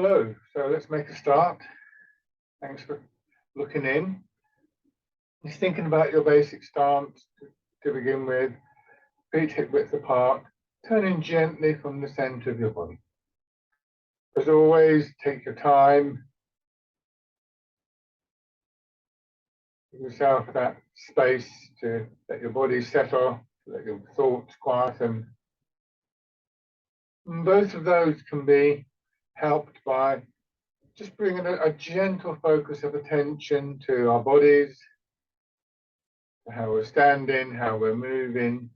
Hello, so let's make a start. Thanks for looking in. Just thinking about your basic stance to begin with, feet hip width apart, turning gently from the center of your body. As always, take your time. Give yourself that space to let your body settle, to let your thoughts quieten. And both of those can be helped by just bringing a gentle focus of attention to our bodies, to how we're standing, how we're moving,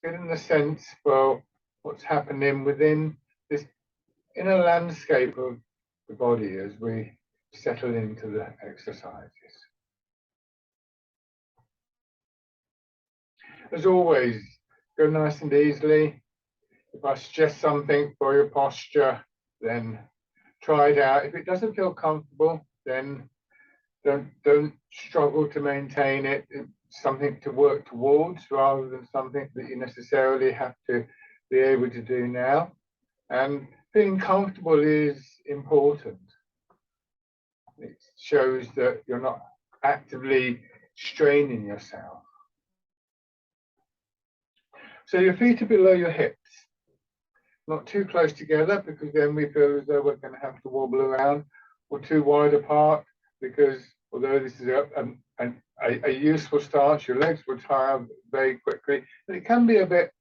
getting the sense for what's happening within this inner landscape of the body as we settle into the exercises. As always, go nice and easily. If I suggest something for your posture, then try it out. If it doesn't feel comfortable, then don't struggle to maintain it. It's something to work towards rather than something that you necessarily have to be able to do now. And being comfortable is important. It shows that you're not actively straining yourself. So your feet are below your hips, not too close together because then we feel as though we're going to have to wobble around, or too wide apart because although this is a useful stance, your legs will tire very quickly, but it can be a bit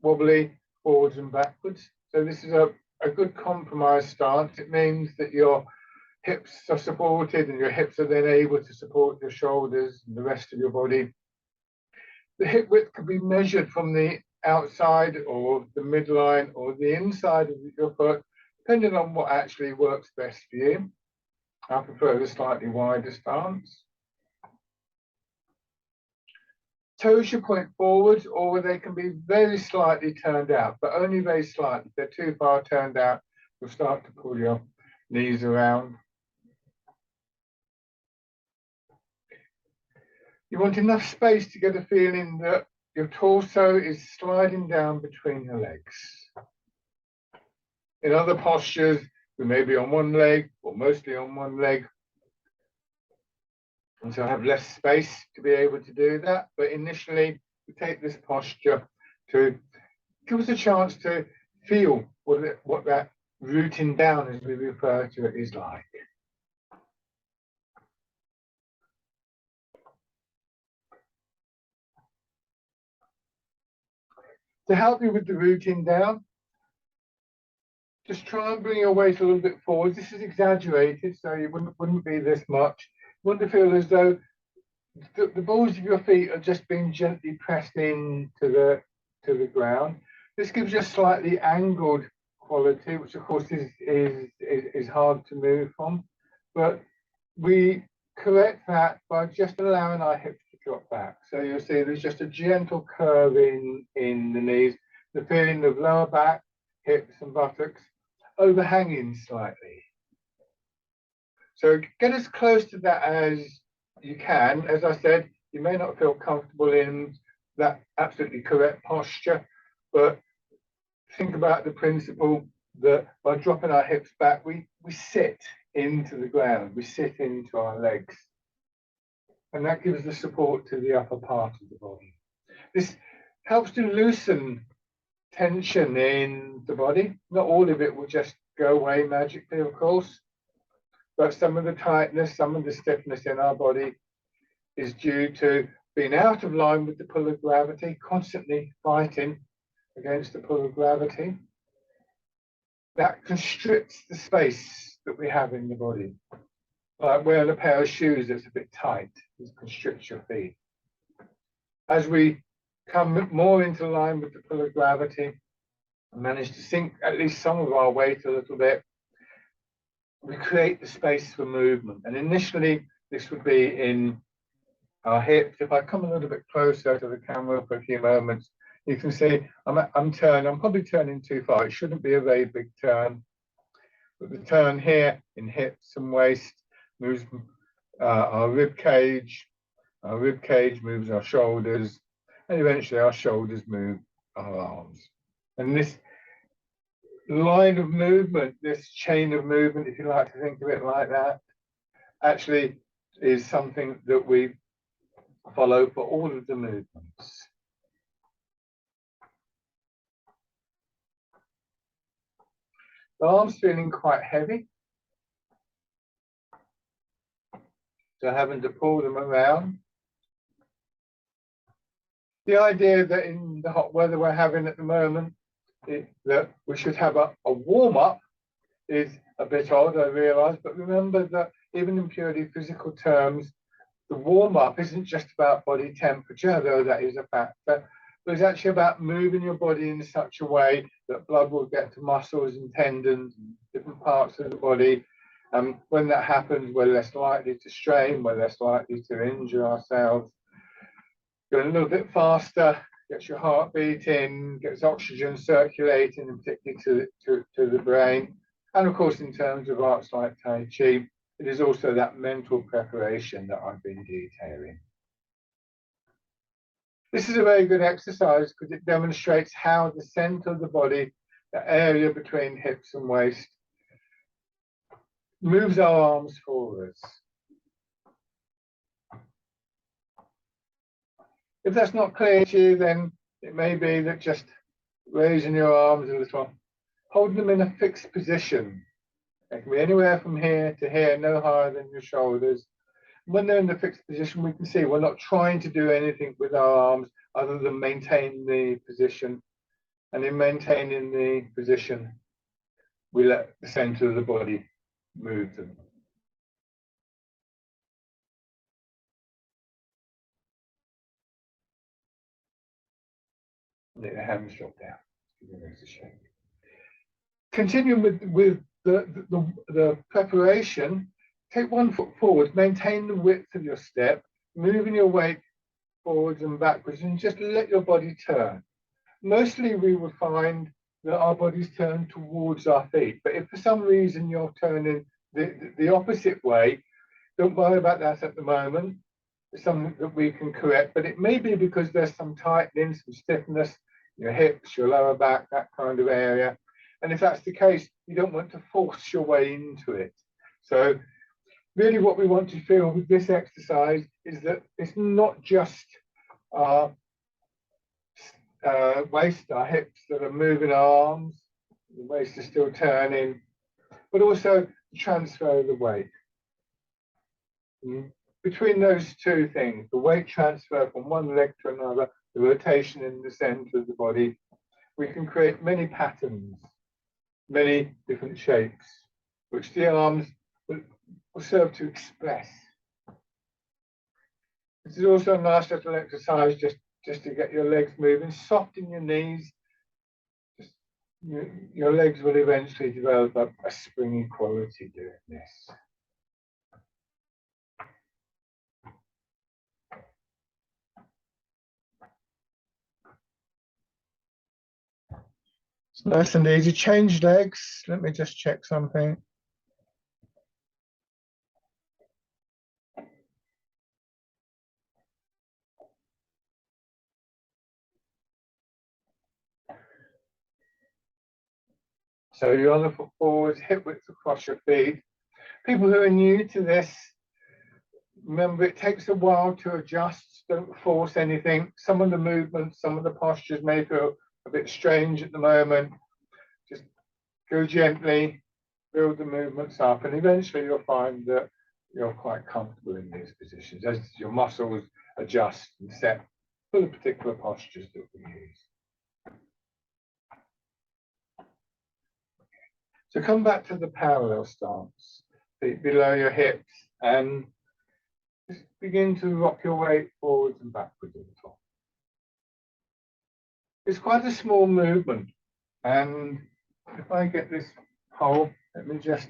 wobbly forwards and backwards. So this is a good compromise stance. It means that your hips are supported and your hips are then able to support your shoulders and the rest of your body. The hip width can be measured from the outside or the midline or the inside of your foot, depending on what actually works best for you. I prefer the slightly wider stance. Toes should point forward, or they can be very slightly turned out, but only very slightly. If they're too far turned out, you'll start to pull your knees around. You want enough space to get a feeling that your torso is sliding down between your legs. In other postures, we may be on one leg or mostly on one leg. And so I have less space to be able to do that. But initially, we take this posture to give us a chance to feel what that rooting down, as we refer to it, is like. To help you with the rooting down, just try and bring your weight a little bit forward. This is exaggerated, so you wouldn't be this much. You want to feel as though the balls of your feet are just being gently pressed into the ground. This gives you a slightly angled quality, which of course is hard to move from. But we correct that by just allowing our hips to drop back. So you'll see there's just a gentle curve in the knees, the feeling of lower back, hips and buttocks overhanging slightly. So get as close to that as you can. As I said, you may not feel comfortable in that absolutely correct posture, but think about the principle that by dropping our hips back, we sit into the ground, we sit into our legs. And that gives the support to the upper part of the body. This helps to loosen tension in the body. Not all of it will just go away magically, of course, but some of the tightness, some of the stiffness in our body is due to being out of line with the pull of gravity, constantly fighting against the pull of gravity. That constricts the space that we have in the body. Like wearing a pair of shoes that's a bit tight, it constricts your feet. As we come more into line with the pull of gravity and manage to sink at least some of our weight a little bit, we create the space for movement. And initially, this would be in our hips. If I come a little bit closer to the camera for a few moments, you can see I'm probably turning too far. It shouldn't be a very big turn. But the turn here in hips and waist moves our rib cage. Our rib cage moves our shoulders, and eventually our shoulders move our arms. And this line of movement, this chain of movement, if you like to think of it like that, actually is something that we follow for all of the movements. The arm's feeling quite heavy, so having to pull them around. The idea that in the hot weather we're having at the moment, that we should have a warm-up is a bit odd, I realise, but remember that even in purely physical terms, the warm-up isn't just about body temperature, though that is a factor, but it's actually about moving your body in such a way that blood will get to muscles and tendons and different parts of the body. When that happens, we're less likely to strain, we're less likely to injure ourselves. Going a little bit faster, gets your heart beating, gets oxygen circulating, and particularly to the brain. And of course, in terms of arts like Tai Chi, it is also that mental preparation that I've been detailing. This is a very good exercise because it demonstrates how the center of the body, the area between hips and waist, moves our arms forwards. If that's not clear to you, then it may be that just raising your arms a little, holding them in a fixed position. They can be anywhere from here to here, no higher than your shoulders. When they're in the fixed position, we can see we're not trying to do anything with our arms other than maintain the position. And in maintaining the position, we let the center of the body move them. Let the hands drop down. Continuing with the preparation, take 1 foot forward, maintain the width of your step, moving your weight forwards and backwards, and just let your body turn. Mostly we will find that our bodies turn towards our feet, but if for some reason you're turning the opposite way, don't worry about that at the moment. It's something that we can correct, but it may be because there's some tightening, some stiffness, your hips, your lower back, that kind of area. And if that's the case, you don't want to force your way into it. So really what we want to feel with this exercise is that it's not just our waist, our hips that are moving our arms, the waist is still turning, but also the transfer of the weight. Between those two things, the weight transfer from one leg to another, the rotation in the center of the body, we can create many patterns, many different shapes, which the arms will serve to express. This is also a nice little exercise just to get your legs moving, soften your knees. Your legs will eventually develop a springy quality doing this. It's nice and easy. Change legs. Let me just check something. So you're on the foot forwards, hip width across your feet. People who are new to this, remember it takes a while to adjust. Don't force anything. Some of the movements, some of the postures may feel a bit strange at the moment. Just go gently, build the movements up, and eventually you'll find that you're quite comfortable in these positions as your muscles adjust and set for the particular postures that we use. So come back to the parallel stance, feet below your hips, and just begin to rock your weight forwards and backwards at the top. It's quite a small movement, and if I get this pole, let me just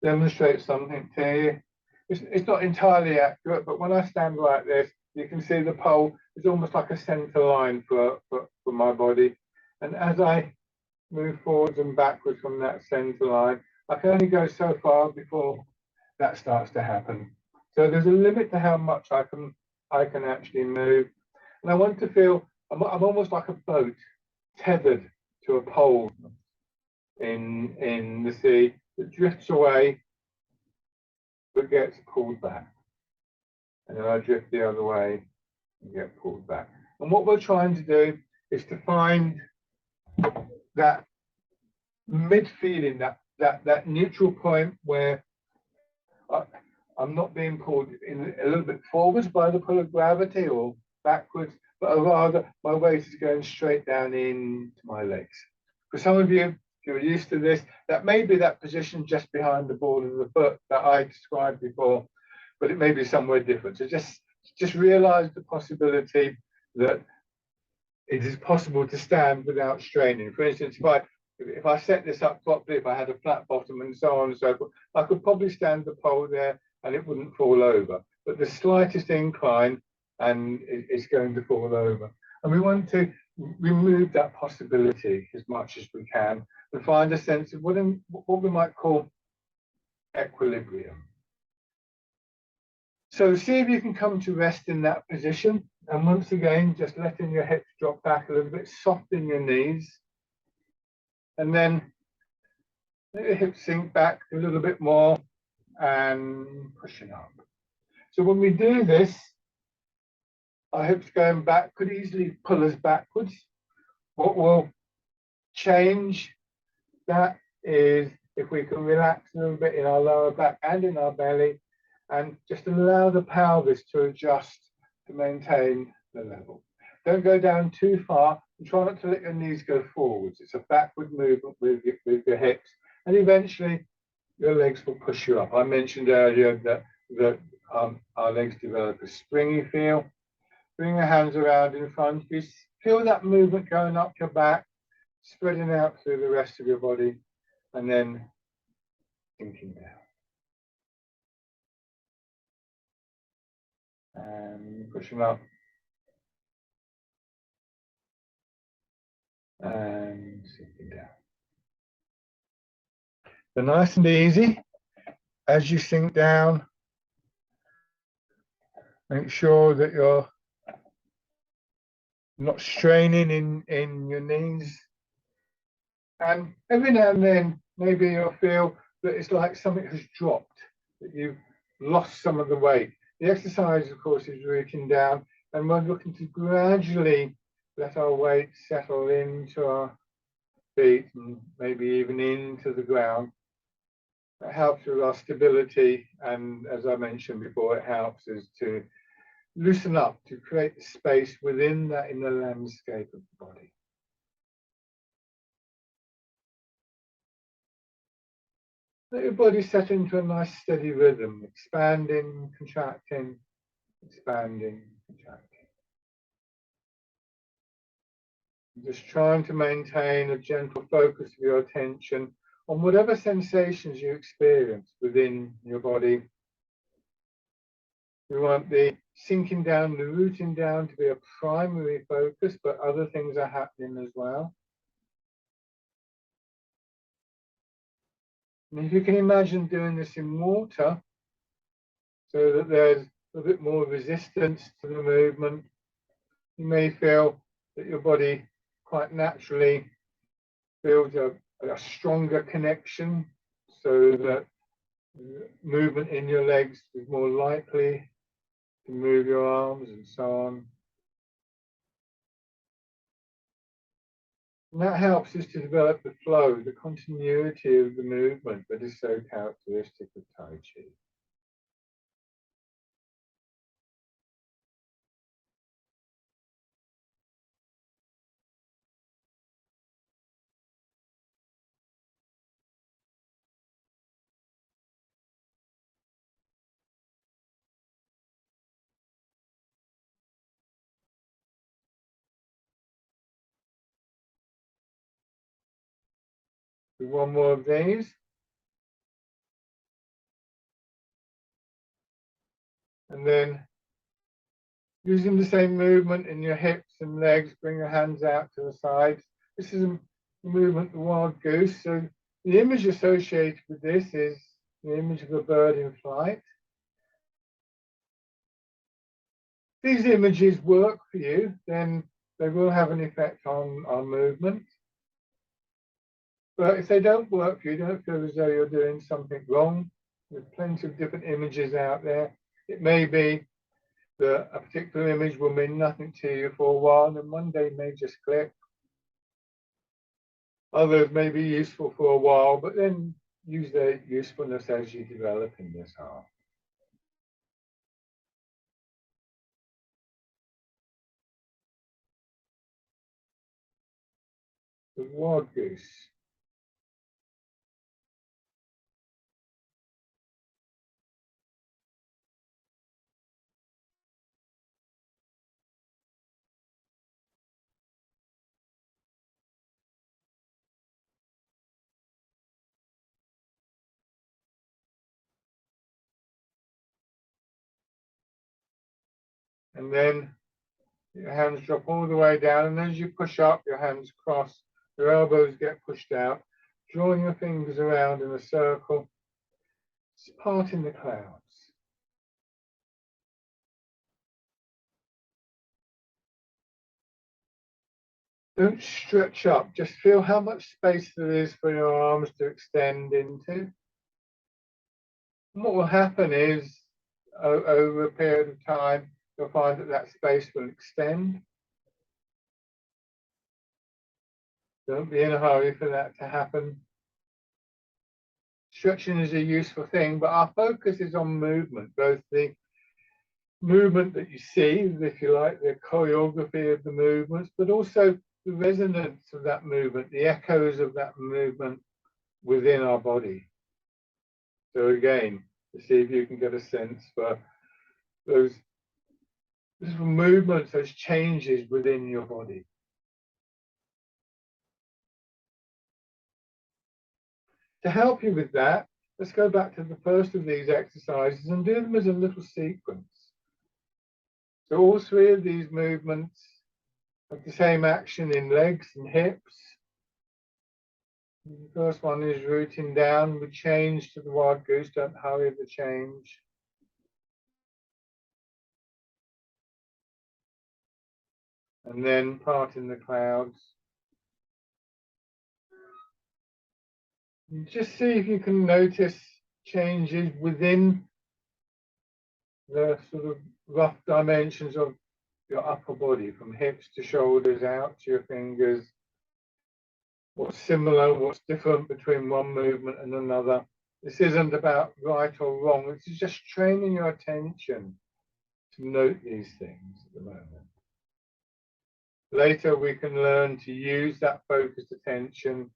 demonstrate something to you. It's not entirely accurate, but when I stand like this, you can see the pole is almost like a center line for my body. And as I move forwards and backwards from that center line, I can only go so far before that starts to happen. So there's a limit to how much I can actually move. And I want to feel I'm almost like a boat tethered to a pole. in the sea that drifts away but gets pulled back. And then I drift the other way and get pulled back. And what we're trying to do is to find that mid feeling, that neutral point where I'm not being pulled in a little bit forwards by the pull of gravity or backwards, but rather my weight is going straight down into my legs. For some of you, if you're used to this, that may be that position just behind the ball of the foot that I described before, but it may be somewhere different. So just realize the possibility that it is possible to stand without straining. For instance, if I set this up properly, if I had a flat bottom and so on and so forth, I could probably stand the pole there and it wouldn't fall over. But the slightest incline and it's going to fall over. And we want to remove that possibility as much as we can and find a sense of what we might call equilibrium. So see if you can come to rest in that position. And once again, just letting your hips drop back a little bit, soften your knees. And then let your hips sink back a little bit more and pushing up. So when we do this, our hips going back could easily pull us backwards. What will change that is if we can relax a little bit in our lower back and in our belly and just allow the pelvis to adjust to maintain the level. Don't go down too far and try not to let your knees go forwards. It's a backward movement with your hips, and eventually your legs will push you up. I mentioned earlier that our legs develop a springy feel. Bring your hands around in front of you. Feel that movement going up your back, spreading out through the rest of your body, and then sinking down. And pushing up. And sinking down. So nice and easy. As you sink down, make sure that you're not straining in your knees. And every now and then, maybe you'll feel that it's like something has dropped, that you've lost some of the weight. The exercise, of course, is rooting down, and we're looking to gradually let our weight settle into our feet and maybe even into the ground. It helps with our stability, and as I mentioned before, it helps us to loosen up, to create the space within that inner landscape of the body. Let your body set into a nice steady rhythm, expanding, contracting, expanding, contracting. Just trying to maintain a gentle focus of your attention on whatever sensations you experience within your body. We want the sinking down, the rooting down to be a primary focus, but other things are happening as well. And if you can imagine doing this in water, so that there's a bit more resistance to the movement, you may feel that your body quite naturally builds a stronger connection, so that movement in your legs is more likely to move your arms and so on. And that helps us to develop the flow, the continuity of the movement that is so characteristic of Tai Chi. Do one more of these. And then using the same movement in your hips and legs, bring your hands out to the sides. This is a movement, the wild goose. So the image associated with this is the image of a bird in flight. If these images work for you, then they will have an effect on our movement. But if they don't work for you, don't feel as though you're doing something wrong. There's plenty of different images out there. It may be that a particular image will mean nothing to you for a while, and one day may just click. Others may be useful for a while, but then use their usefulness as you develop in this art. The wild goose. And then your hands drop all the way down, and as you push up, your hands cross, your elbows get pushed out, drawing your fingers around in a circle, parting the clouds. Don't stretch up, just feel how much space there is for your arms to extend into. And what will happen is, over a period of time, you'll find that that space will extend. Don't be in a hurry for that to happen. Stretching is a useful thing, but our focus is on movement, both the movement that you see, if you like, the choreography of the movements, but also the resonance of that movement, the echoes of that movement within our body. So again, to see if you can get a sense for those movements, those changes within your body. To help you with that, let's go back to the first of these exercises and do them as a little sequence. So all three of these movements have the same action in legs and hips. The first one is rooting down. We change to the wild goose, don't hurry the change. And then parting the clouds. Just see if you can notice changes within the sort of rough dimensions of your upper body, from hips to shoulders, out to your fingers. What's similar, what's different between one movement and another. This isn't about right or wrong. This is just training your attention to note these things at the moment. Later, we can learn to use that focused attention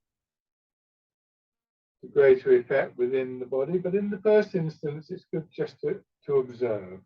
to greater effect within the body. But in the first instance, it's good just to observe.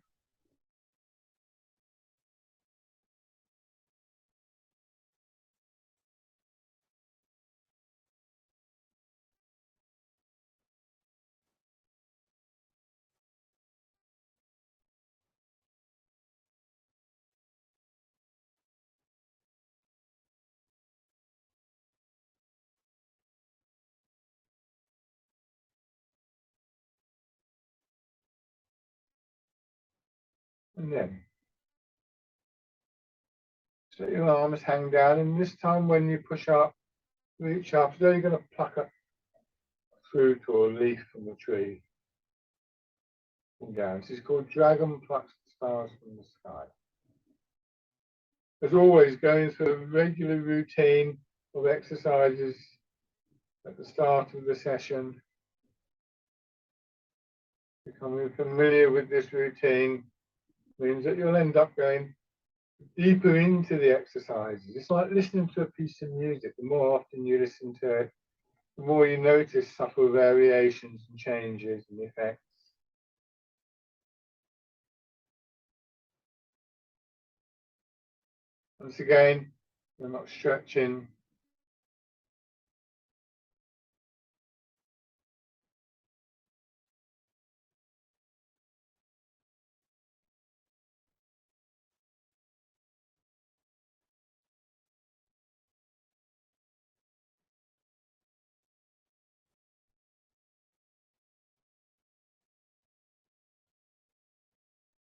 And then let your arms hang down. And this time when you push up, reach up, so you're going to pluck a fruit or a leaf from the tree and down. This is called Dragon Plucks the Stars from the Sky. As always, going through a regular routine of exercises at the start of the session, becoming familiar with this routine means that you'll end up going deeper into the exercises. It's like listening to a piece of music. The more often you listen to it, the more you notice subtle variations and changes and effects. Once again, we're not stretching.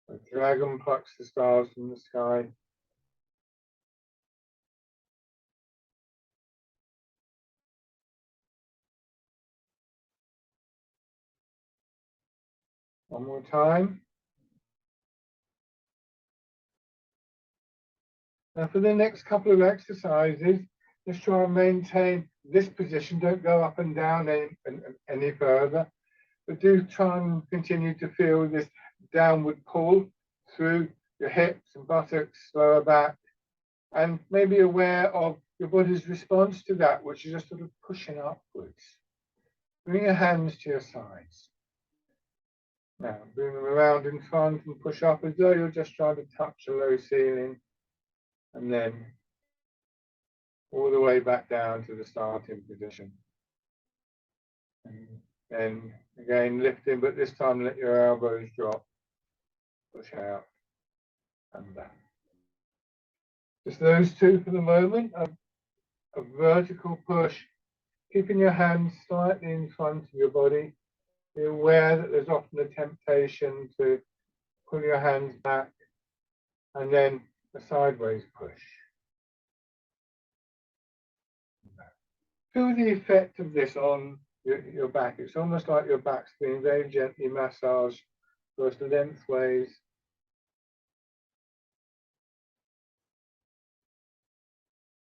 A dragon plucks the stars from the sky. One more time. Now for the next couple of exercises, just try and maintain this position. Don't go up and down any further, but do try and continue to feel this downward pull through your hips and buttocks, lower back, and maybe aware of your body's response to that, which is just sort of pushing upwards. Bring your hands to your sides. Now bring them around in front and push up as though you're just trying to touch a low ceiling, and then all the way back down to the starting position. And then again lifting, but this time let your elbows drop, push out and back. Just those two for the moment. A vertical push, keeping your hands slightly in front of your body. Be aware that there's often a temptation to pull your hands back, and then a sideways push. Feel the effect of this on your back. It's almost like your back's being very gently massaged, first lengthways,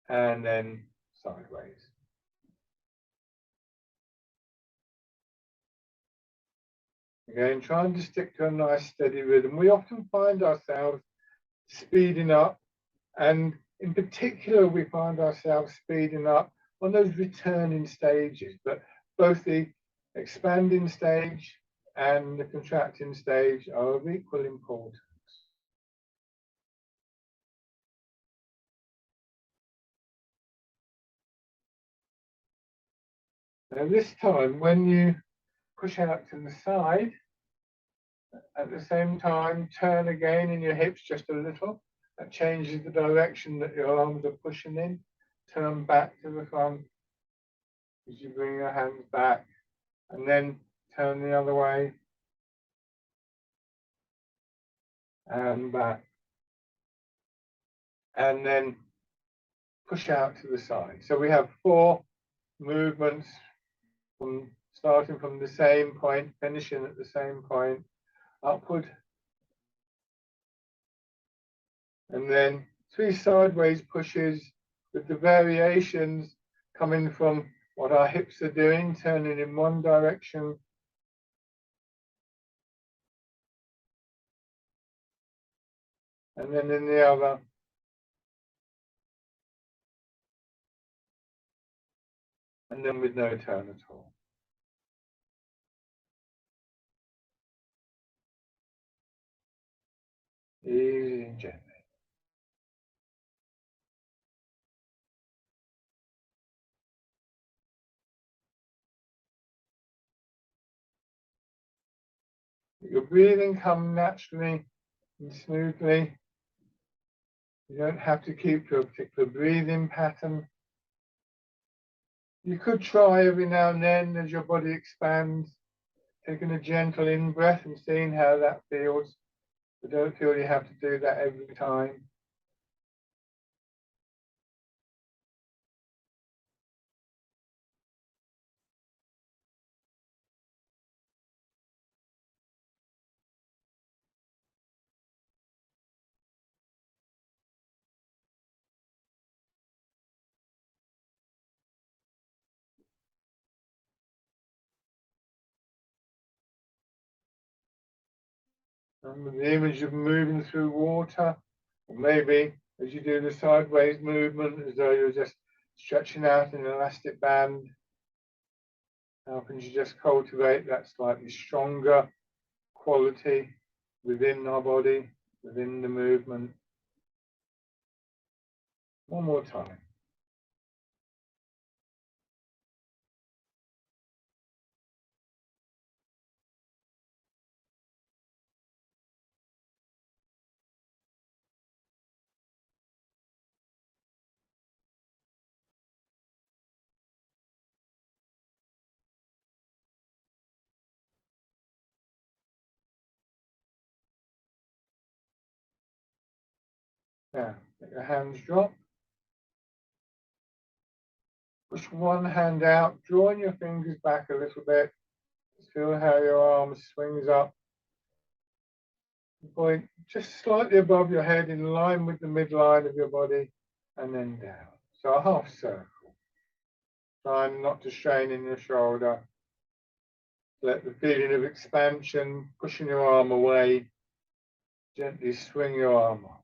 and then sideways. Again, trying to stick to a nice steady rhythm. We often find ourselves speeding up, and in particular, we find ourselves speeding up on those returning stages, but both the expanding stage and the contracting stage are of equal importance. Now this time, when you push out to the side, at the same time, turn again in your hips just a little. That changes the direction that your arms are pushing in. Turn back to the front as you bring your hands back, and then turn the other way and back, and then push out to the side. So we have 4 movements from starting from the same point, finishing at the same point, upward, and then 3 sideways pushes with the variations coming from what our hips are doing, turning in one direction, and then in the other. And then with no turn at all. Easy and gently. Your breathing come naturally and smoothly. You don't have to keep to a particular breathing pattern. You could try every now and then as your body expands, taking a gentle in-breath and seeing how that feels. But don't feel you have to do that every time. And with the image of moving through water, or maybe as you do the sideways movement, as though you're just stretching out an elastic band, helping you just cultivate that slightly stronger quality within our body, within the movement. One more time. Now, let your hands drop. Push one hand out, drawing your fingers back a little bit. Feel how your arm swings up Point just slightly above your head in line with the midline of your body and then down. So a half circle. Trying not to strain in your shoulder. Let the feeling of expansion, pushing your arm away, gently swing your arm up.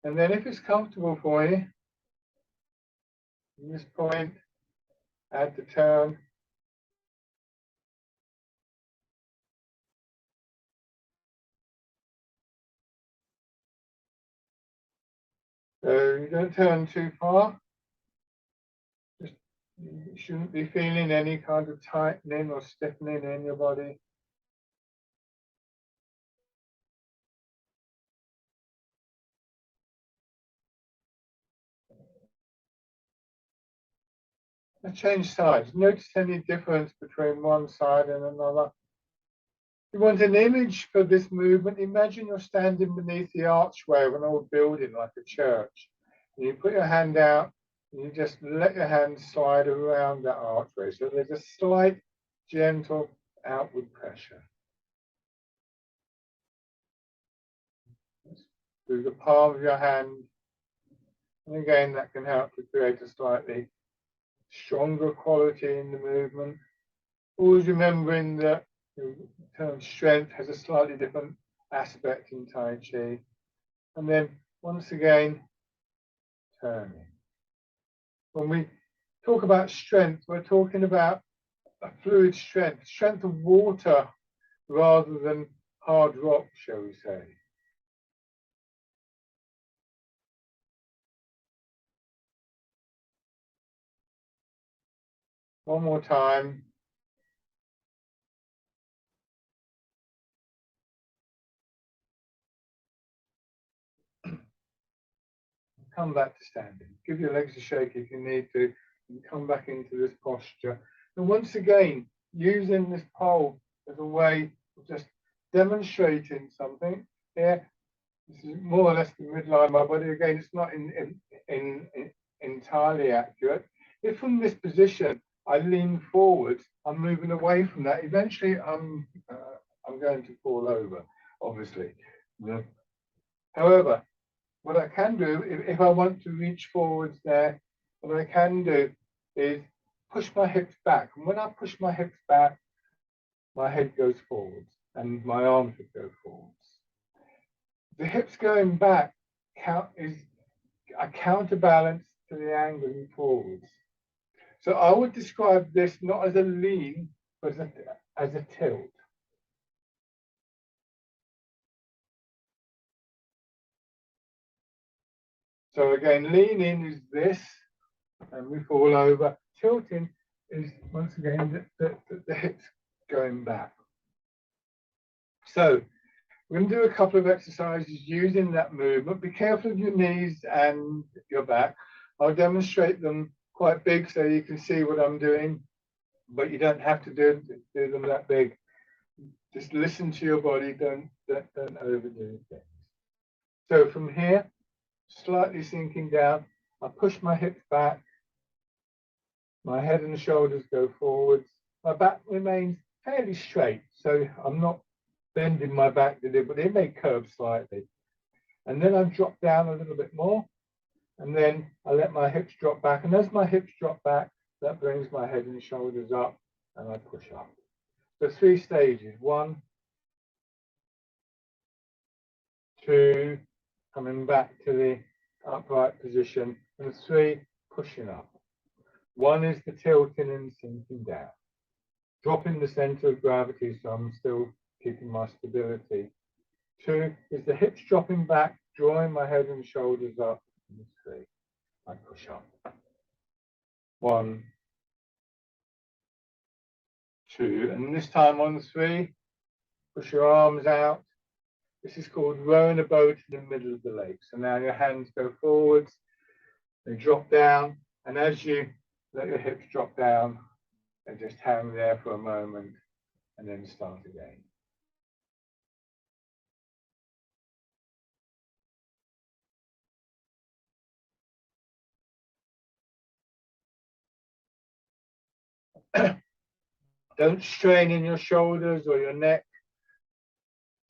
And then if it's comfortable for you, from this point, add the turn. So you don't turn too far. Just, you shouldn't be feeling any kind of tightening or stiffening in your body. Now change sides. Notice any difference between one side and another. You want an image for this movement. Imagine you're standing beneath the archway of an old building like a church. And you put your hand out and you just let your hand slide around that archway. So there's a slight, gentle outward pressure. Through the palm of your hand. And again, that can help to create a slightly stronger quality in the movement. Always remembering that the term strength has a slightly different aspect in Tai Chi. And then once again, turning. When we talk about strength, we're talking about a fluid strength, strength of water rather than hard rock, shall we say. One more time. Come back to standing. Give your legs a shake if you need to, and come back into this posture. And once again, using this pole as a way of just demonstrating something. Here, this is more or less the midline of my body. Again, it's not entirely accurate. If from this position I lean forward, I'm moving away from that. Eventually, I'm going to fall over, obviously. However, what I can do, if I want to reach forwards there, what I can do is push my hips back. And when I push my hips back, my head goes forwards and my arms would go forwards. The hips going back is a counterbalance to the angling forwards. So I would describe this not as a lean, but as a tilt. So again, leaning is this, and we fall over. Tilting is, once again, the hips going back. So we're going to do a couple of exercises using that movement. Be careful of your knees and your back. I'll demonstrate them quite big so you can see what I'm doing, but you don't have to do them that big. Just listen to your body, don't overdo things. So from here, slightly sinking down, I push my hips back, my head and shoulders go forwards, my back remains fairly straight, so I'm not bending my back deliberately. It may curve slightly. And then I drop down a little bit more, and then I let my hips drop back. And as my hips drop back, that brings my head and shoulders up, and I push up. So 3 stages. 1, 2, coming back to the upright position, and 3, pushing up. 1 is the tilting and sinking down. Dropping the center of gravity, so I'm still keeping my stability. 2 is the hips dropping back, drawing my head and shoulders up. And 3, I push up. 1, 2, and this time on 3, push your arms out. This is called rowing a boat in the middle of the lake. So now your hands go forwards, they drop down, and as you let your hips drop down, they just hang there for a moment and then start again. Don't strain in your shoulders or your neck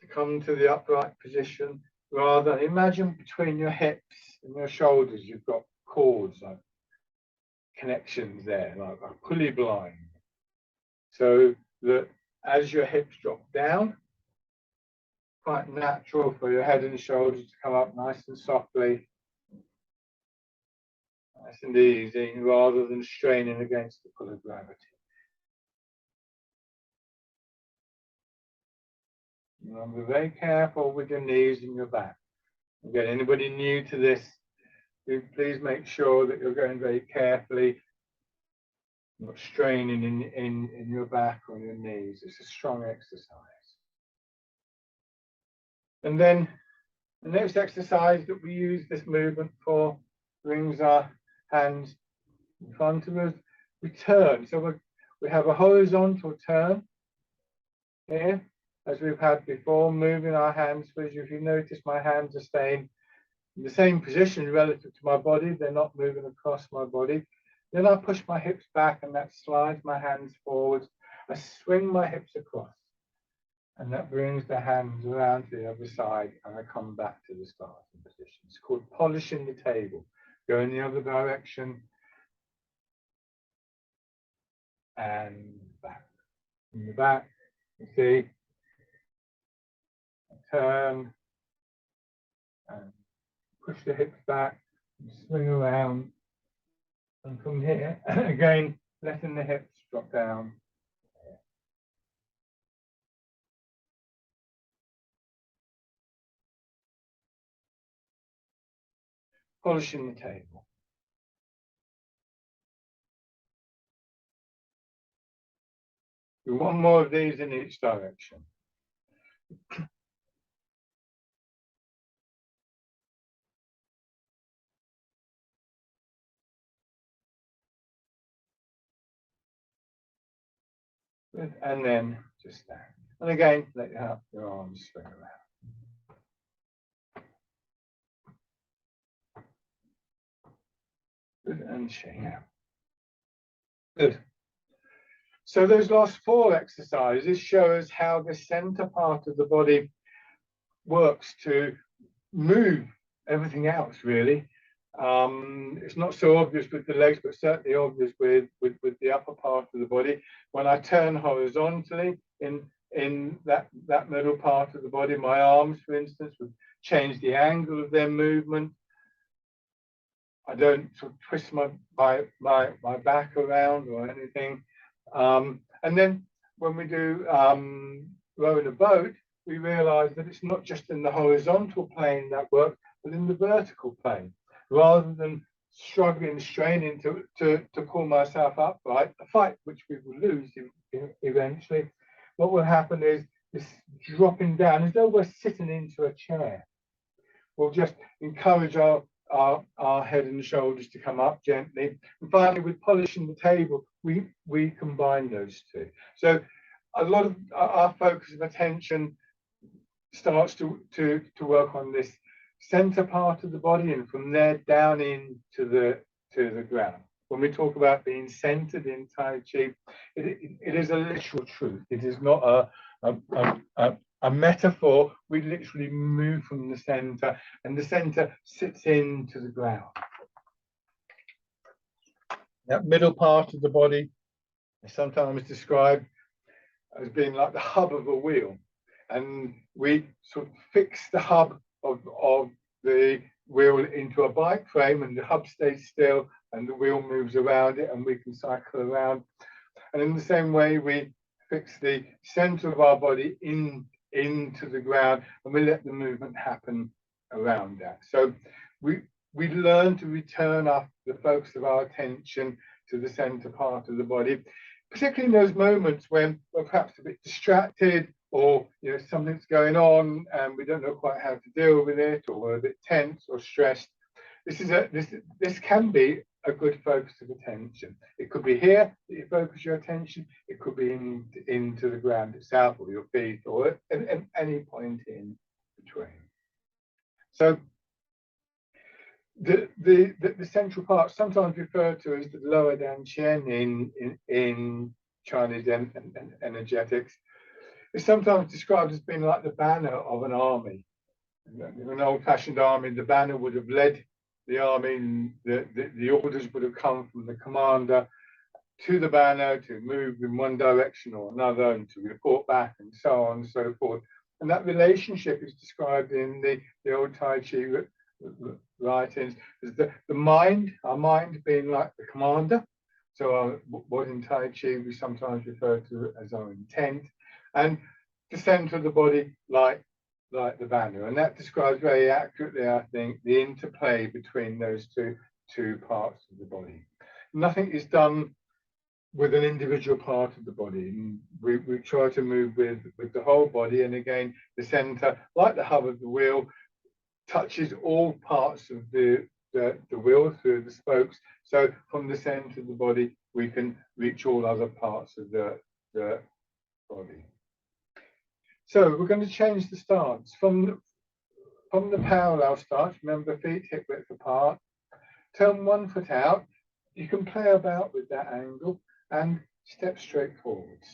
to come to the upright position. Rather, imagine between your hips and your shoulders, you've got cords, like connections there, like a pulley blind. So that as your hips drop down, quite natural for your head and shoulders to come up nice and softly, nice and easy, rather than straining against the pull of gravity. Remember, very careful with your knees and your back. Again, anybody new to this, please make sure that you're going very carefully, not straining in your back or your knees. It's a strong exercise. And then the next exercise that we use this movement for brings our hands in front of us. We turn. So we have a horizontal turn here, as we've had before, moving our hands. So if you notice, my hands are staying in the same position relative to my body. They're not moving across my body. Then I push my hips back, and that slides my hands forward. I swing my hips across, and that brings the hands around to the other side, and I come back to the starting position. It's called polishing the table. Go in the other direction, and back. In the back, you see, turn, and push the hips back, and swing around, and from here, again, letting the hips drop down. Polishing the table. Do one more of these in each direction. Good. And then just stand. And again, let your arms swing around. Good. And shake out. Good. So those last four exercises show us how the center part of the body works to move everything else, really. It's not so obvious with the legs, but certainly obvious with the upper part of the body. When I turn horizontally in that middle part of the body, my arms, for instance, would change the angle of their movement. I don't sort of twist my back around or anything. And then when we do rowing a boat, we realize that it's not just in the horizontal plane that works, but in the vertical plane. Rather than struggling, straining to pull myself upright, a fight which we will lose eventually, what will happen is this dropping down, as though we're sitting into a chair. We'll just encourage our head and shoulders to come up gently. And finally, with polishing the table, we combine those two. So a lot of our focus of attention starts to work on this center part of the body, and from there down into the ground. When we talk about being centered in Tai Chi, it is a literal truth. It is not a metaphor. We literally move from the center, and the center sits into the ground. That middle part of the body is sometimes described as being like the hub of a wheel, and we sort of fix the hub of the wheel into a bike frame, and the hub stays still and the wheel moves around it, and we can cycle around. And in the same way, we fix the center of our body into the ground, and we let the movement happen around that. So we learn to return the focus of our attention to the center part of the body, particularly in those moments when we're perhaps a bit distracted, or something's going on and we don't know quite how to deal with it, or we're a bit tense or stressed. This can be a good focus of attention. It could be here that you focus your attention. It could be into the ground itself, or your feet, or at any point in between. So the central part, sometimes referred to as the lower dantian in Chinese energetics, is sometimes described as being like the banner of an army. In an old-fashioned army, the banner would have led the army, and the orders would have come from the commander to the banner to move in one direction or another and to report back and so on and so forth. And that relationship is described in the old Tai Chi writings as the mind, our mind being like the commander. So what in Tai Chi we sometimes refer to as our intent, and the center of the body like the banner. And that describes very accurately, I think, the interplay between those two parts of the body. Nothing is done with an individual part of the body. And we try to move with the whole body. And again, the center, like the hub of the wheel, touches all parts of the wheel through the spokes. So from the center of the body, we can reach all other parts of the body. So we're going to change the stance from the parallel stance. Remember, feet hip width apart. Turn one foot out. You can play about with that angle and step straight forwards.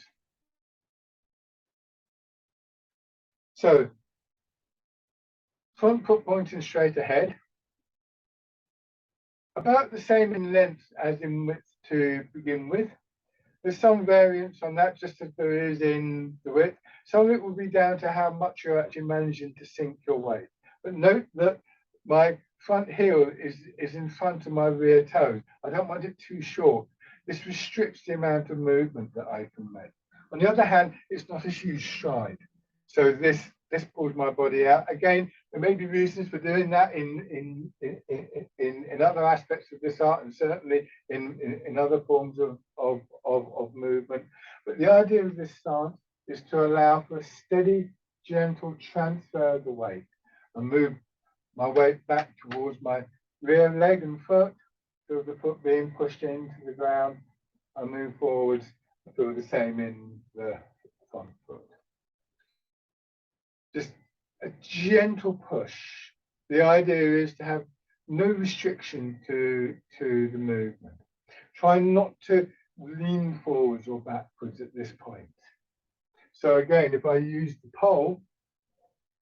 So front foot pointing straight ahead, about the same in length as in width to begin with. There's some variance on that, just as there is in the width. Some of it will be down to how much you're actually managing to sink your weight. But note that my front heel is in front of my rear toes. I don't want it too short. This restricts the amount of movement that I can make. On the other hand, it's not a huge stride. So this pulls my body out. Again, there may be reasons for doing that in other aspects of this art, and certainly in other forms of movement. But the idea of this stance is to allow for a steady, gentle transfer of the weight and move my weight back towards my rear leg and foot, feel the foot being pushed into the ground, and move forwards, and feel the same in the front foot. Just a gentle push. The idea is to have no restriction to the movement. Try not to lean forwards or backwards at this point. So again, if I use the pole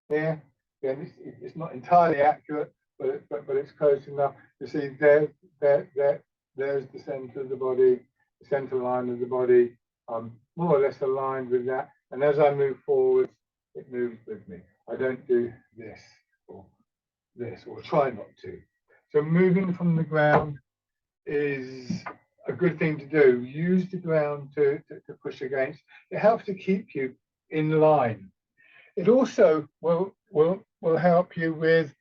here, again, it's not entirely accurate, but it's close enough. You see there's the center of the body, the center line of the body, more or less aligned with that. And as I move forwards, it moves with me. I don't do this, or try not to. So moving from the ground is a good thing to do. Use the ground to push against. It helps to keep you in line. It also will help you with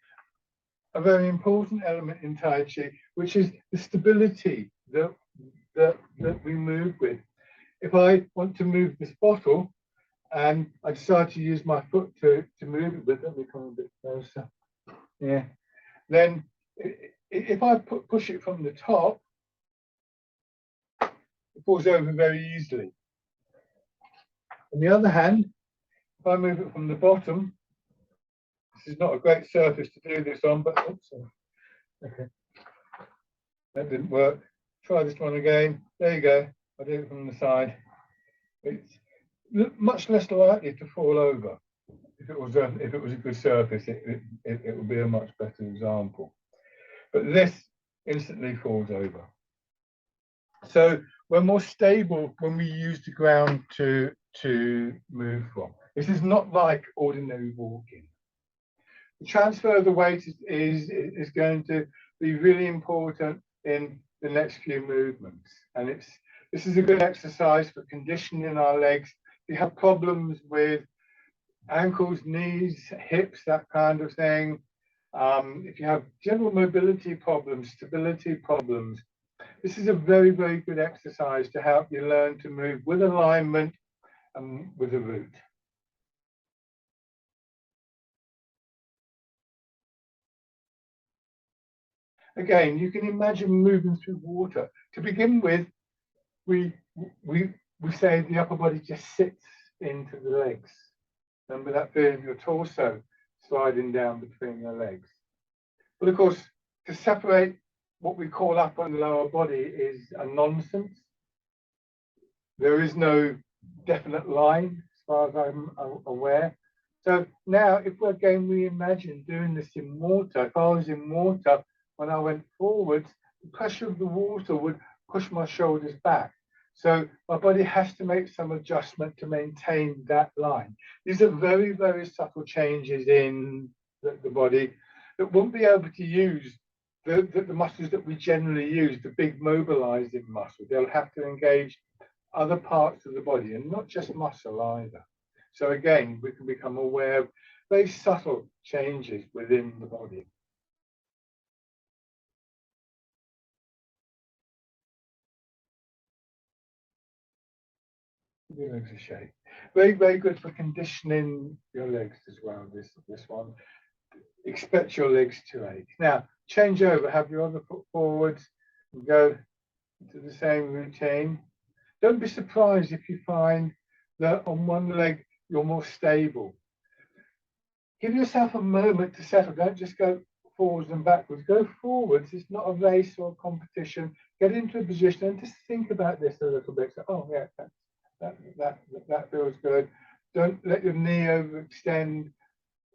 a very important element in Tai Chi, which is the stability that we move with. If I want to move this bottle and I decide to use my foot to move it with, let me come a bit closer. Yeah. Then if I push it from the top, it falls over very easily. On the other hand, if I move it from the bottom, this is not a great surface to do this on, but oops, okay, that didn't work. Try this one again. There you go. I did it from the side. It's much less likely to fall over. If it was a good surface, it would be a much better example. But this instantly falls over. So we're more stable when we use the ground to move from. This is not like ordinary walking. The transfer of the weight is going to be really important in the next few movements. And this is a good exercise for conditioning our legs. If you have problems with ankles, knees, hips, that kind of thing, if you have general mobility problems, stability problems, this is a very, very good exercise to help you learn to move with alignment and with a root. Again, you can imagine moving through water. To begin with, we say the upper body just sits into the legs. Remember that feeling of your torso sliding down between the legs. But of course, to separate what we call upper and lower body is a nonsense. There is no definite line as far as I'm aware. So now, if we're again reimagine doing this in water, if I was in water, when I went forwards, the pressure of the water would push my shoulders back. So my body has to make some adjustment to maintain that line. These are very, very subtle changes in the body that won't be able to use the muscles that we generally use, the big mobilizing muscle. They'll have to engage other parts of the body and not just muscle either. So again, we can become aware of very subtle changes within the body. Your legs are shaped. Very, very good for conditioning your legs as well, this one. Expect your legs to ache. Now, change over, have your other foot forwards, and go to the same routine. Don't be surprised if you find that on one leg you're more stable. Give yourself a moment to settle. Don't just go forwards and backwards. Go forwards. It's not a race or a competition. Get into a position and just think about this a little bit. So, oh yeah, that feels good. Don't let your knee overextend.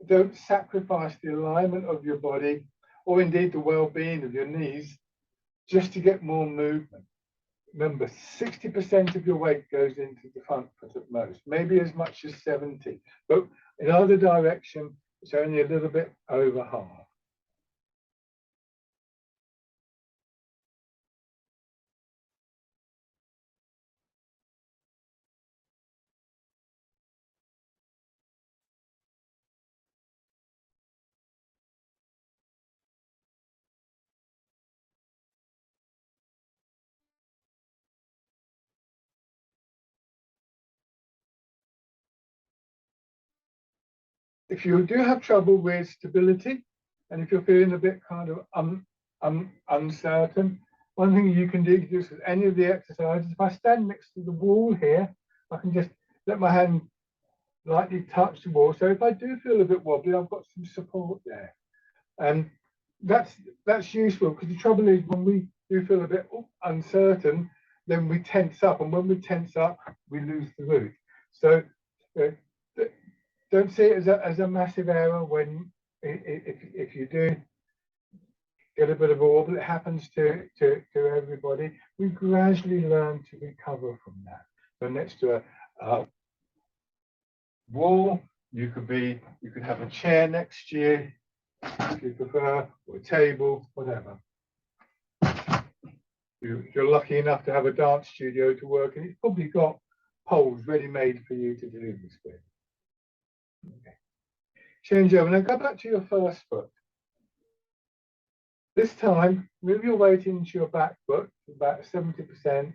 Don't sacrifice the alignment of your body or indeed the well-being of your knees just to get more movement. Remember, 60% of your weight goes into the front foot at most, maybe as much as 70, but in either direction, it's only a little bit over half. If you do have trouble with stability, and if you're feeling a bit kind of uncertain, one thing you can do with any of the exercises, if I stand next to the wall here, I can just let my hand lightly touch the wall. So if I do feel a bit wobbly, I've got some support there. And that's useful, because the trouble is when we do feel a bit uncertain, then we tense up, and when we tense up, we lose the root. So don't see it as a massive error when if you do get a bit of a wobble. It happens to everybody. We gradually learn to recover from that. So next to a wall, you could have a chair next to you if you prefer, or a table, whatever. You're lucky enough to have a dance studio to work in. It's probably got poles ready made for you to do this with. Okay. Change over. Now go back to your first foot. This time, move your weight into your back foot, about 70%,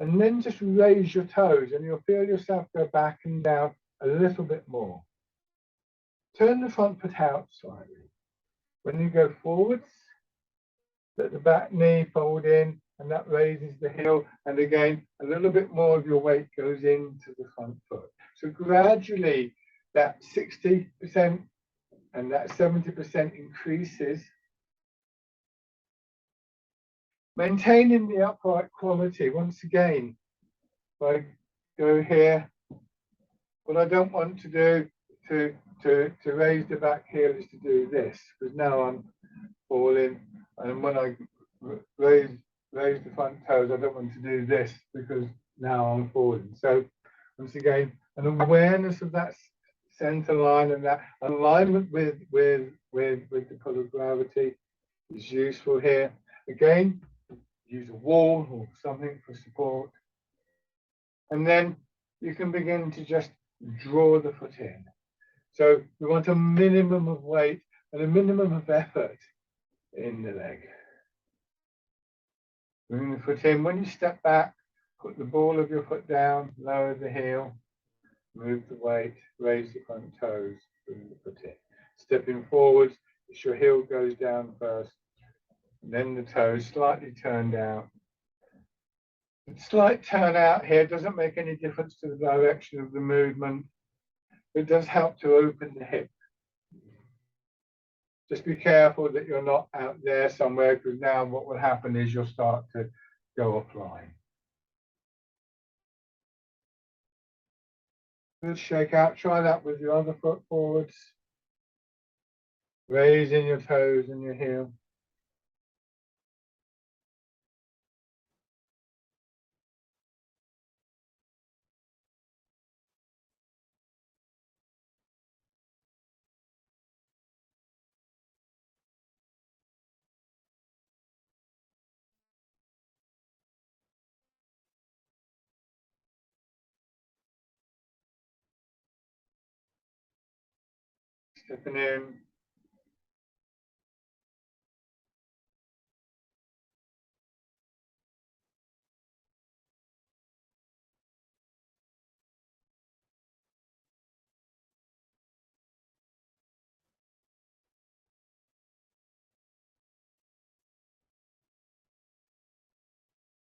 and then just raise your toes, and you'll feel yourself go back and down a little bit more. Turn the front foot out slightly. When you go forwards, let the back knee fold in, and that raises the heel, and again, a little bit more of your weight goes into the front foot. So gradually, that 60% and that 70% increases, maintaining the upright quality. Once again, if I go here, what I don't want to do to raise the back heel is to do this, because now I'm falling, and when I raise the front toes, I don't want to do this because now I'm falling. So once again, an awareness of that center line and that alignment with the pull of gravity is useful here. Again, use a wall or something for support. And then you can begin to just draw the foot in. So we want a minimum of weight and a minimum of effort in the leg. Bring the foot in. When you step back, put the ball of your foot down, lower the heel, move the weight, raise the front toes, bring the foot in. Stepping forwards, your heel goes down first, and then the toes slightly turned out. The slight turn out here doesn't make any difference to the direction of the movement. It does help to open the hip. Just be careful that you're not out there somewhere, because now what will happen is you'll start to go offline. Good, shake out. Try that with your other foot forwards. Raising your toes and your heel. Stepping in.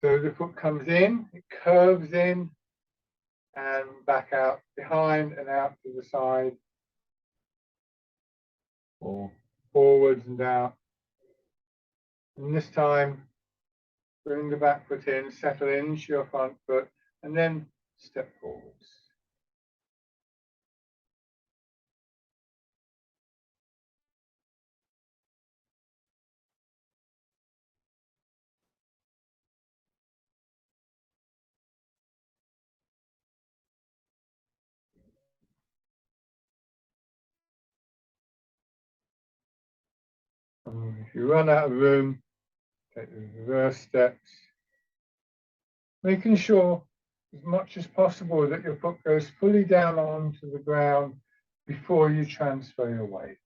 So the foot comes in, it curves in and back out behind and out to the side, or forwards and out. And this time, bring the back foot in, settle into your front foot, and then step forwards. If you run out of room, take the reverse steps, making sure as much as possible that your foot goes fully down onto the ground before you transfer your weight.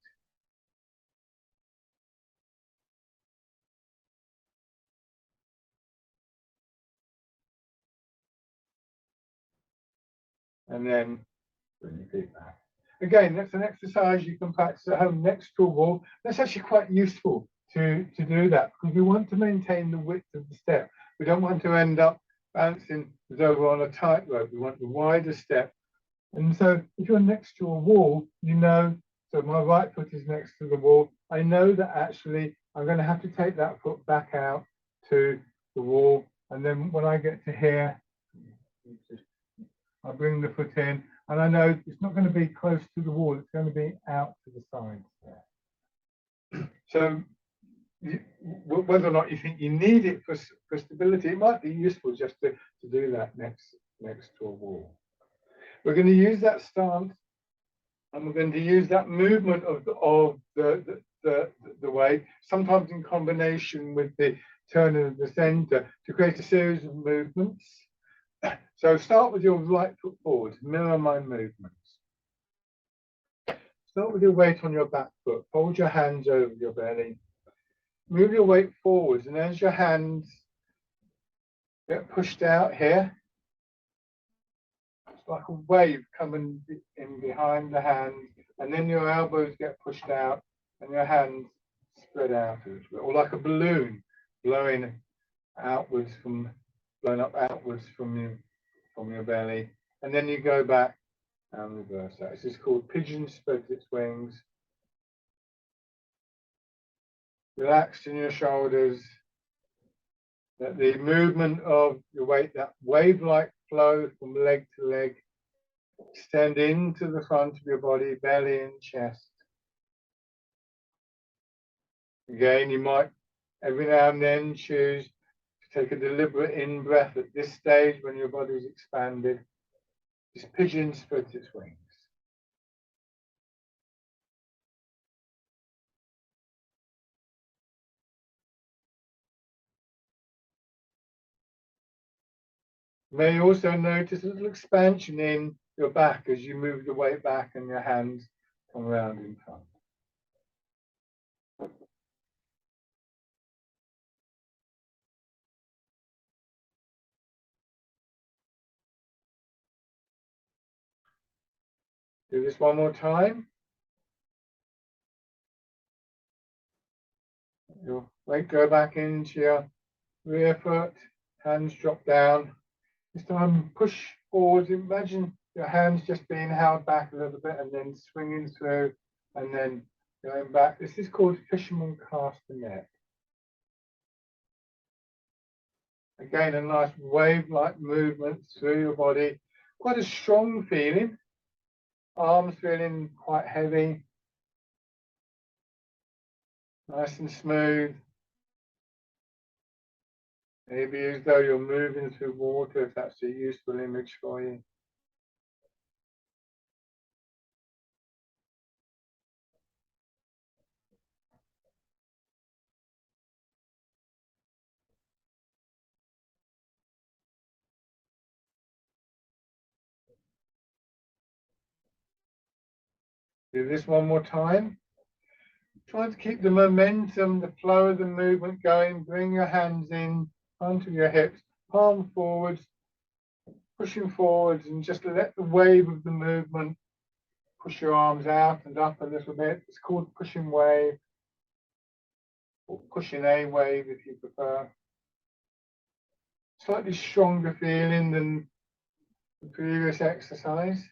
And then bring your feet back. Again, that's an exercise you can practice at home next to a wall. That's actually quite useful to do that, because we want to maintain the width of the step. We don't want to end up bouncing as over on a tightrope. We want the wider step. And so if you're next to a wall, you know, so my right foot is next to the wall, I know that actually I'm going to have to take that foot back out to the wall. And then when I get to here, I bring the foot in, and I know it's not going to be close to the wall, it's going to be out to the sides there. So whether or not you think you need it for stability, it might be useful just to do that next to a wall. We're going to use that stance, and we're going to use that movement of the weight, sometimes in combination with the turning of the center, to create a series of movements. So start with your right foot forward, mirror my movements. Start with your weight on your back foot, fold your hands over your belly, move your weight forwards, and as your hands get pushed out here, it's like a wave coming in behind the hands, and then your elbows get pushed out and your hands spread out, or like a balloon blowing outwards blown up outwards from your belly, and then you go back and reverse that. This is called pigeon spreads its wings. Relaxed in your shoulders. That the movement of your weight, that wave-like flow from leg to leg, extend into the front of your body, belly and chest. Again, you might every now and then choose to take a deliberate in-breath at this stage when your body is expanded. This pigeon spreads its wings. You may also notice a little expansion in your back as you move the weight back and your hands come around in front. Do this one more time. Your weight go back into your rear foot, hands drop down. This time push forward. Imagine your hands just being held back a little bit and then swinging through and then Going back, this is called fisherman castanet. Again, a nice wave-like movement through your body. Quite a strong feeling. Arms feeling quite heavy. Nice and smooth. Maybe as though you're moving through water, if that's a useful image for you. Do this one more time. Try to keep the momentum, the flow of the movement going. Bring your hands in onto your hips, palm forwards, pushing forwards, and just let the wave of the movement push your arms out and up a little bit. It's called pushing wave, or pushing a wave if you prefer. Slightly stronger feeling than the previous exercise.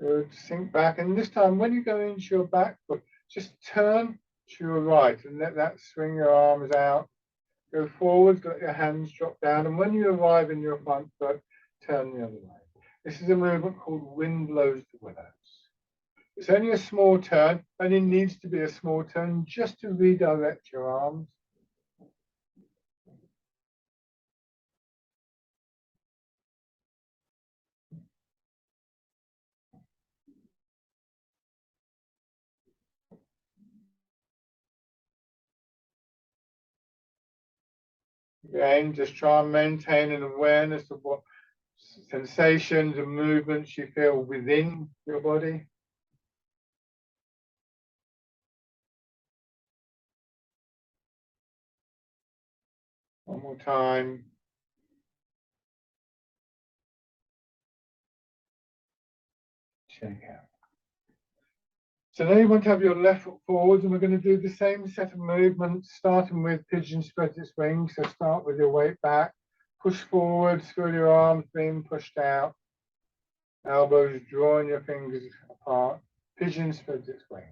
Good. Sink back, and this time when you go into your back foot, just turn to your right and let that swing your arms out. Go forwards, let your hands drop down, and when you arrive in your front foot, turn the other way. This is a movement called wind blows the willows. It's only a small turn, and it needs to be a small turn just to redirect your arms. Again, just try and maintain an awareness of what sensations and movements you feel within your body. One more time. Check out. So now you want to have your left foot forwards, and we're going to do the same set of movements, starting with pigeon spread its wings. So start with your weight back, push forwards, feel your arms being pushed out, elbows drawing your fingers apart. Pigeon spreads its wings.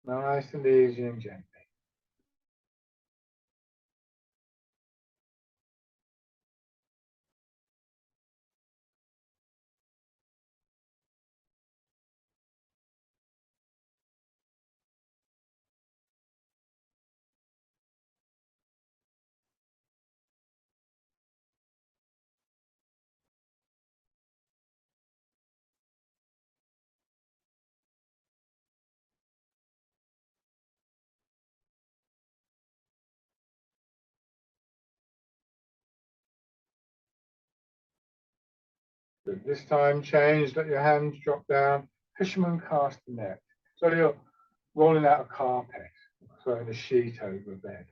Nice and easy and gentle. Good. This time change, let your hands drop down, fisherman castanet. So you're rolling out a carpet, throwing a sheet over a bed.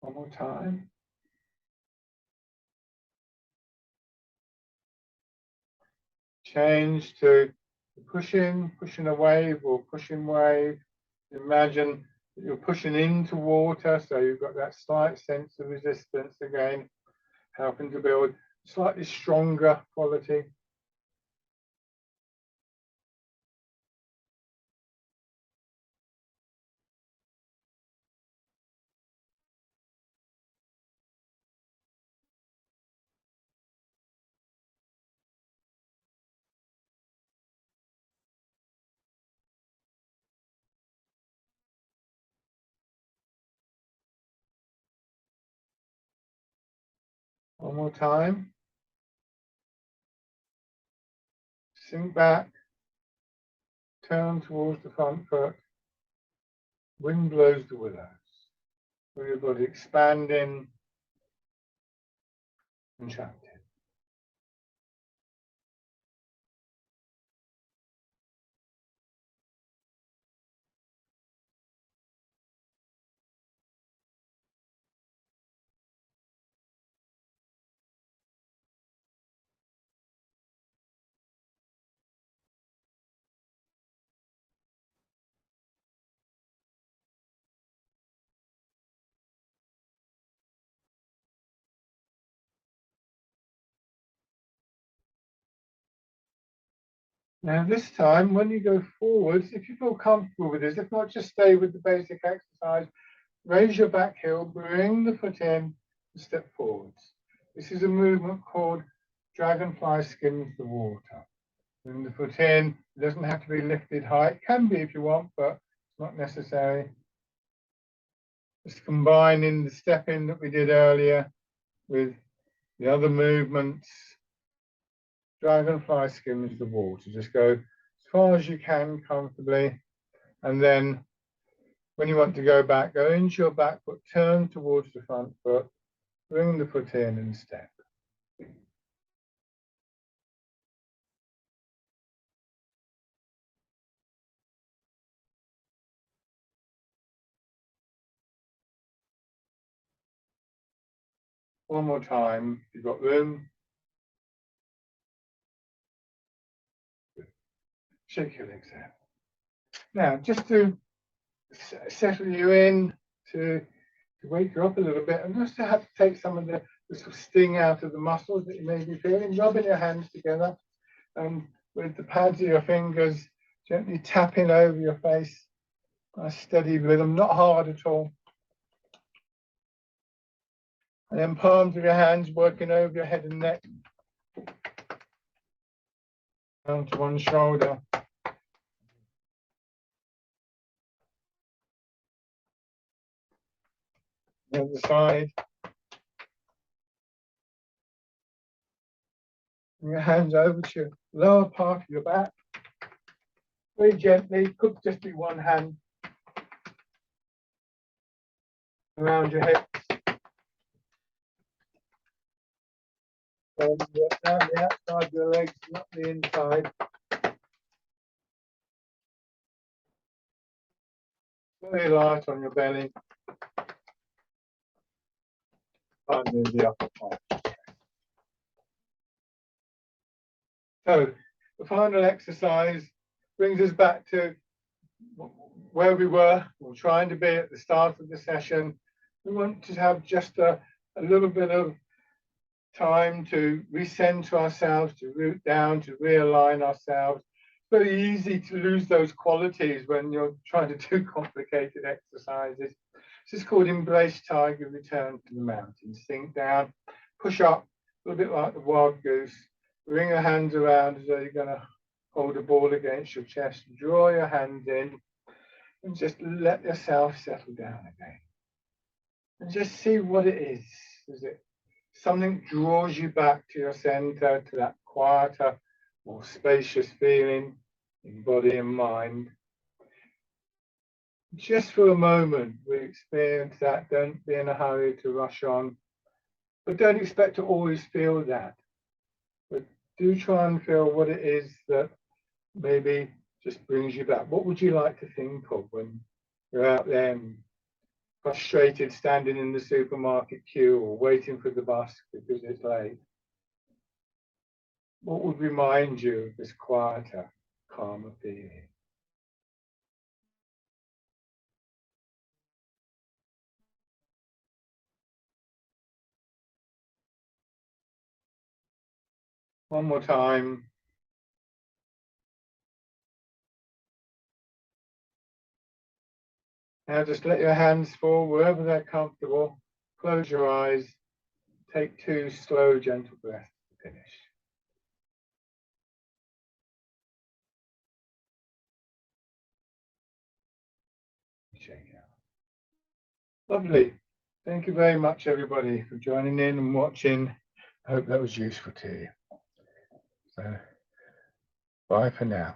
One more time. Change to pushing a wave or pushing wave. Imagine that you're pushing into water, so you've got that slight sense of resistance again, helping to build slightly stronger quality. One more time. Sink back. Turn towards the front foot. Wind blows the willows. Feel your body expanding, contracting. Now this time, when you go forwards, if you feel comfortable with this, if not, just stay with the basic exercise. Raise your back heel, bring the foot in, and step forwards. This is a movement called dragonfly skims the water. Bring the foot in. It doesn't have to be lifted high. It can be if you want, but it's not necessary. Just combining the step in that we did earlier with the other movements. Dragonfly skims the water. Just go as far as you can comfortably. And then when you want to go back, go into your back foot, turn towards the front foot, bring the foot in and step. One more time, if you've got room. Shake your legs out. Now, just to settle you in, to wake you up a little bit, and just to have to take some of the sort of sting out of the muscles that you may be feeling, rubbing your hands together and with the pads of your fingers, gently tapping over your face. A steady rhythm, not hard at all. And then palms of your hands working over your head and neck. Down to one shoulder. The other side. And your hands over to your lower part of your back. Very gently, could just be one hand around your hips. And down the outside of your legs, not the inside. Very light on your belly. And the upper part. So the final exercise brings us back to where we were trying to be at the start of the session. We want to have just a little bit of time to recenter ourselves, to root down, to realign ourselves. It's very easy to lose those qualities when you're trying to do complicated exercises. This is called Embrace Tiger, Return to the Mountains. Sink down, push up, a little bit like the wild goose. Bring your hands around as though you're going to hold a ball against your chest. Draw your hands in and just let yourself settle down again. And just see what it is. Is it something draws you back to your center, to that quieter, more spacious feeling in body and mind? Just for a moment, we experience that. Don't be in a hurry to rush on, but don't expect to always feel that. But do try and feel what it is that maybe just brings you back. What would you like to think of when you're out there and frustrated, standing in the supermarket queue or waiting for the bus because it's late? What would remind you of this quieter, calmer feeling? One more time. Now just let your hands fall wherever they're comfortable. Close your eyes. Take 2 slow, gentle breaths to finish. Shake out. Lovely. Thank you very much, everybody, for joining in and watching. I hope that was useful to you. So, bye for now.